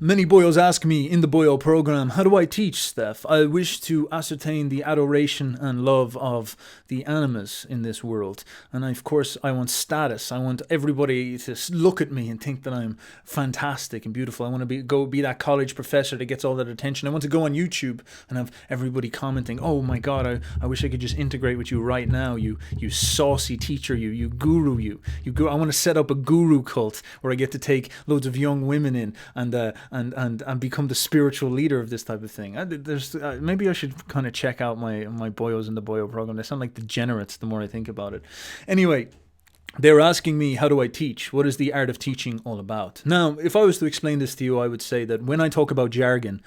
Many boyos ask me in the boyo program, how do I teach, Stef? I wish to ascertain the adoration and love of the animas in this world. And of course, I want status. I want everybody to look at me and think that I'm fantastic and beautiful. I want to go be that college professor that gets all that attention. I want to go on YouTube and have everybody commenting, oh my God, I wish I could just integrate with you right now. You saucy teacher, you guru, I want to set up a guru cult where I get to take loads of young women in and become the spiritual leader of this type of thing. Maybe I should kind of check out my boyos in the boyo program. They sound like degenerates the more I think about it. Anyway, they're asking me, how do I teach? What is the art of teaching all about? Now, if I was to explain this to you, I would say that when I talk about jargon,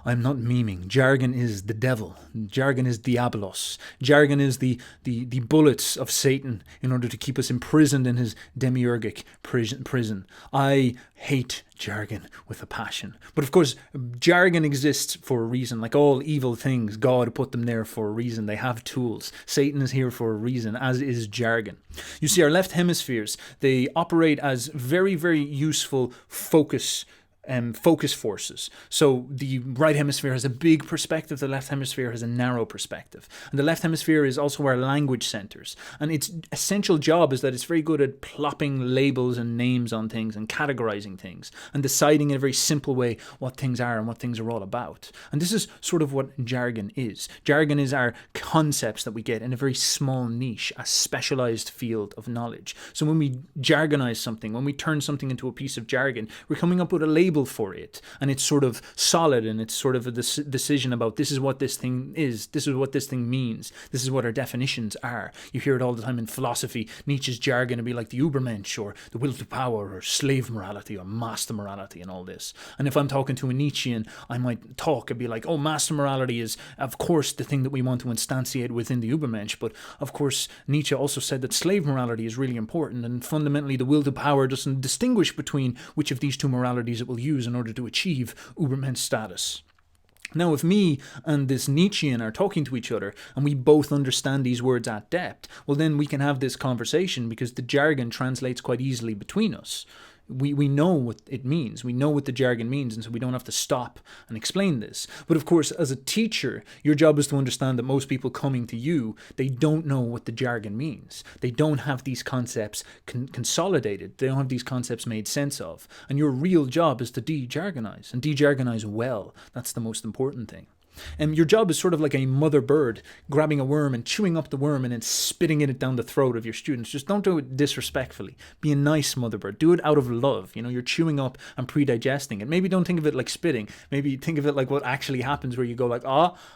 I'm not memeing. Jargon is the devil. Jargon is diabolos. Jargon is the bullets of Satan in order to keep us imprisoned in his demiurgic prison. I hate jargon with a passion. But of course, jargon exists for a reason. Like all evil things, God put them there for a reason. They have tools. Satan is here for a reason, as is jargon. You see, our left hemispheres, they operate as very, very useful focus forces. So the right hemisphere has a big perspective, the left hemisphere has a narrow perspective. And the left hemisphere is also our language centers. And its essential job is that it's very good at plopping labels and names on things and categorizing things and deciding in a very simple way what things are and what things are all about. And this is sort of what jargon is. Jargon is our concepts that we get in a very small niche, a specialized field of knowledge. So when we jargonize something, when we turn something into a piece of jargon, we're coming up with a label for it, and it's sort of solid, and it's sort of a decision about this is what this thing is, this is what this thing means, this is what our definitions are. You hear it all the time in philosophy. Nietzsche's jargon would be like the Ubermensch or the will to power or slave morality or master morality and all this. And if I'm talking to a Nietzschean, I might talk and be like, oh, master morality is of course the thing that we want to instantiate within the Ubermensch, but of course Nietzsche also said that slave morality is really important, and fundamentally the will to power doesn't distinguish between which of these two moralities it will use in order to achieve Ubermensch status. Now, if me and this Nietzschean are talking to each other and we both understand these words at depth, well, then we can have this conversation because the jargon translates quite easily between us. We know what it means. We know what the jargon means, and so we don't have to stop and explain this. But of course, as a teacher, your job is to understand that most people coming to you, they don't know what the jargon means. They don't have these concepts consolidated. They don't have these concepts made sense of. And your real job is to de-jargonize, and de-jargonize well. That's the most important thing. And your job is sort of like a mother bird grabbing a worm and chewing up the worm and then spitting it down the throat of your students. Just don't do it disrespectfully. Be a nice mother bird. Do it out of love. You know, you're chewing up and pre-digesting it. Maybe don't think of it like spitting. Maybe think of it like what actually happens, where you go like,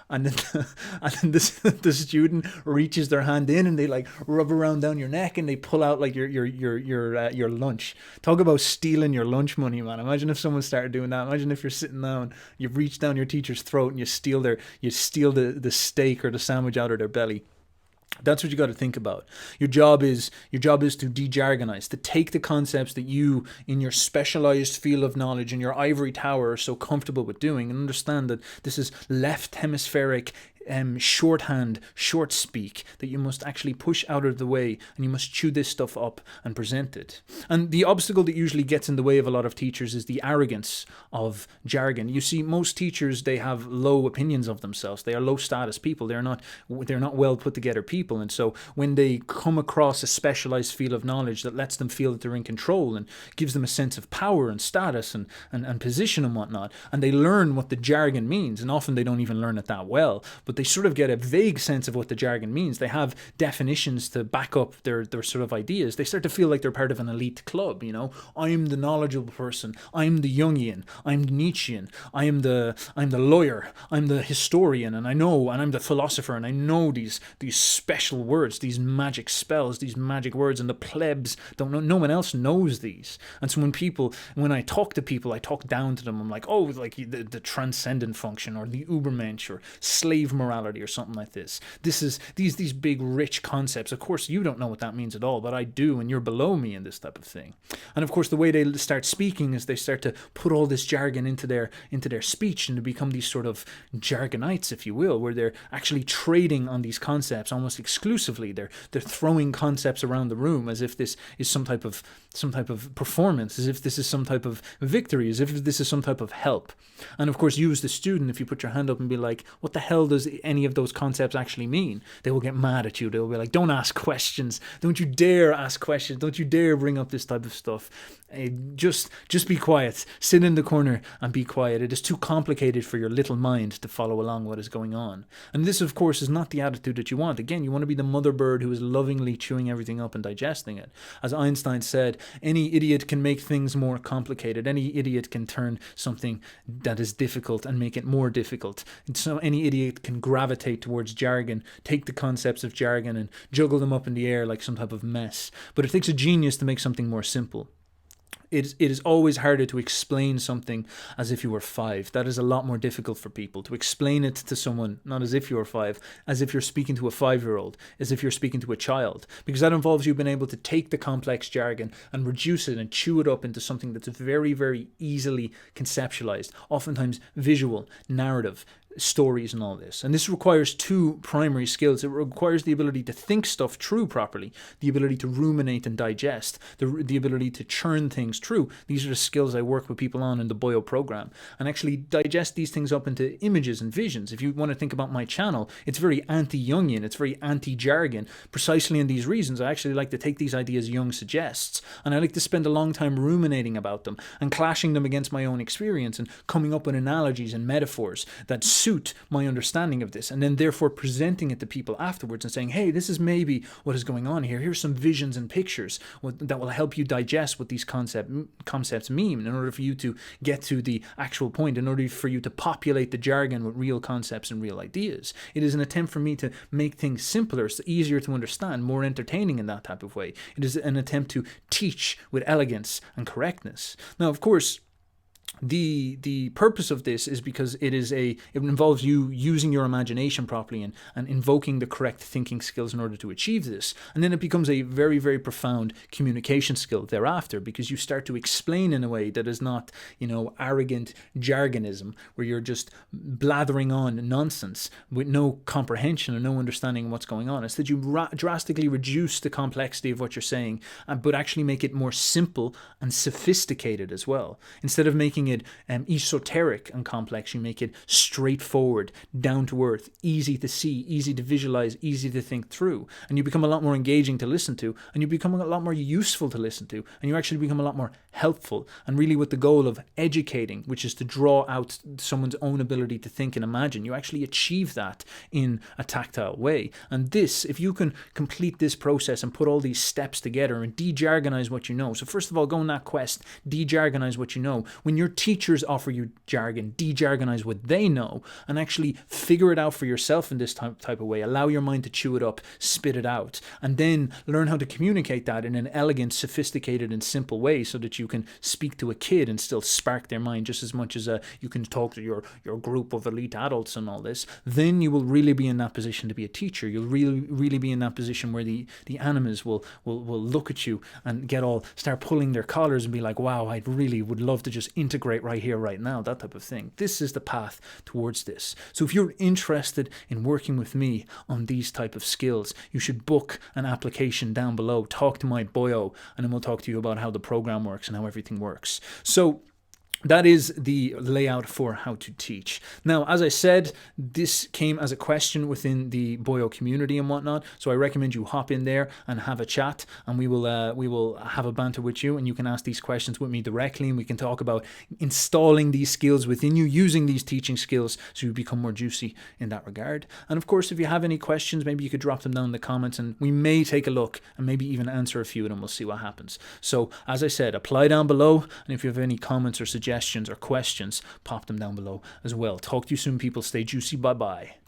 and then, the student reaches their hand in and they like rub around down your neck and they pull out like your lunch. Talk about stealing your lunch money, man. Imagine if someone started doing that. Imagine if you're sitting down, you've reached down your teacher's throat and you steal the steak or the sandwich out of their belly. That's what you got to think about. Your job is to de-jargonize, to take the concepts that you, in your specialized field of knowledge, in your ivory tower, are so comfortable with doing, and understand that this is left hemispheric shorthand, short speak that you must actually push out of the way, and you must chew this stuff up and present it. And the obstacle that usually gets in the way of a lot of teachers is the arrogance of jargon. You see, most teachers, they have low opinions of themselves. They are low status people. They're not well put together people. And so when they come across a specialized field of knowledge that lets them feel that they're in control and gives them a sense of power and status and position and whatnot, and they learn what the jargon means, and often they don't even learn it that well, but they sort of get a vague sense of what the jargon means. They have definitions to back up their sort of ideas. They start to feel like they're part of an elite club, you know. I'm the knowledgeable person. I'm the Jungian. I'm the Nietzschean. I'm the lawyer. I'm the historian, and I'm the philosopher, and I know these special words, these magic spells, these magic words, and the plebs don't know. No one else knows these. And so when I talk to people, I talk down to them. I'm like, oh, like the transcendent function, or the Ubermensch, or slave morality, or something like this. This is these big rich concepts. Of course, you don't know what that means at all, but I do, and you're below me in this type of thing. And of course, the way they start speaking is they start to put all this jargon into their speech, and to become these sort of jargonites, if you will, where they're actually trading on these concepts almost exclusively. They're throwing concepts around the room as if this is some type of some type of performance, as if this is some type of victory, as if this is some type of help. And of course, you as the student, if you put your hand up and be like, what the hell does any of those concepts actually mean? They will get mad at you. They'll be like, don't ask questions. Don't you dare ask questions. Don't you dare bring up this type of stuff. Just be quiet. Sit in the corner and be quiet. It is too complicated for your little mind to follow along what is going on. And this, of course, is not the attitude that you want. Again, you want to be the mother bird who is lovingly chewing everything up and digesting it. As Einstein said, any idiot can make things more complicated. Any idiot can turn something that is difficult and make it more difficult. And so any idiot can gravitate towards jargon, take the concepts of jargon and juggle them up in the air like some type of mess. But it takes a genius to make something more simple. It is always harder to explain something as if you were 5. That is a lot more difficult for people. To explain it to someone, not as if you were 5, as if you're speaking to a 5-year-old, as if you're speaking to a child. Because that involves you being able to take the complex jargon and reduce it and chew it up into something that's very, very easily conceptualized, oftentimes visual, narrative, stories and all this. And this requires 2 primary skills. It requires the ability to think stuff through properly, the ability to ruminate and digest, the ability to churn things through. These are the skills I work with people on in the Boyo program, and actually digest these things up into images and visions. If you want to think about my channel, it's very anti-Jungian, it's very anti-jargon. Precisely in these reasons, I actually like to take these ideas Jung suggests, and I like to spend a long time ruminating about them and clashing them against my own experience and coming up with analogies and metaphors that suit my understanding of this, and then therefore presenting it to people afterwards and saying, hey, this is maybe what is going on here. Here's some visions and pictures that will help you digest what these concepts mean in order for you to get to the actual point, in order for you to populate the jargon with real concepts and real ideas. It is an attempt for me to make things simpler, so easier to understand, more entertaining in that type of way. It is an attempt to teach with elegance and correctness. Now, of course, the purpose of this is because it involves you using your imagination properly and invoking the correct thinking skills in order to achieve this. And then it becomes a very, very profound communication skill thereafter, because you start to explain in a way that is not, arrogant jargonism, where you're just blathering on nonsense with no comprehension and no understanding of what's going on. It's that you drastically reduce the complexity of what you're saying, but actually make it more simple and sophisticated as well. Instead of making it esoteric and complex, you make it straightforward, down to earth, easy to see, easy to visualize, easy to think through, and you become a lot more engaging to listen to, and you become a lot more useful to listen to, and you actually become a lot more helpful, and really with the goal of educating, which is to draw out someone's own ability to think and imagine. You actually achieve that in a tactile way. And this, if you can complete this process and put all these steps together and de-jargonize what you know. So first of all, go on that quest, de-jargonize what you know. When your teachers offer you jargon, de-jargonize what they know and actually figure it out for yourself in this type of way. Allow your mind to chew it up, spit it out, and then learn how to communicate that in an elegant, sophisticated, and simple way so that you can speak to a kid and still spark their mind just as much as you can talk to your group of elite adults and all this. Then you will really be in that position to be a teacher. You'll really be in that position where the animals will look at you and start pulling their collars and be like, wow, I really would love to just integrate right here, right now, that type of thing. This is the path towards this. So if you're interested in working with me on these type of skills, you should book an application down below. Talk to my Boyo, and then we'll talk to you about how the program works and how everything works. So that is the layout for how to teach. Now, as I said, this came as a question within the Boyo community and whatnot, so I recommend you hop in there and have a chat, and we will have a banter with you, and you can ask these questions with me directly, and we can talk about installing these skills within you, using these teaching skills so you become more juicy in that regard. And of course, if you have any questions, maybe you could drop them down in the comments, and we may take a look and maybe even answer a few, and we'll see what happens. So, as I said, apply down below, and if you have any comments or suggestions or questions, pop them down below as well. Talk to you soon, people. Stay juicy. Bye bye.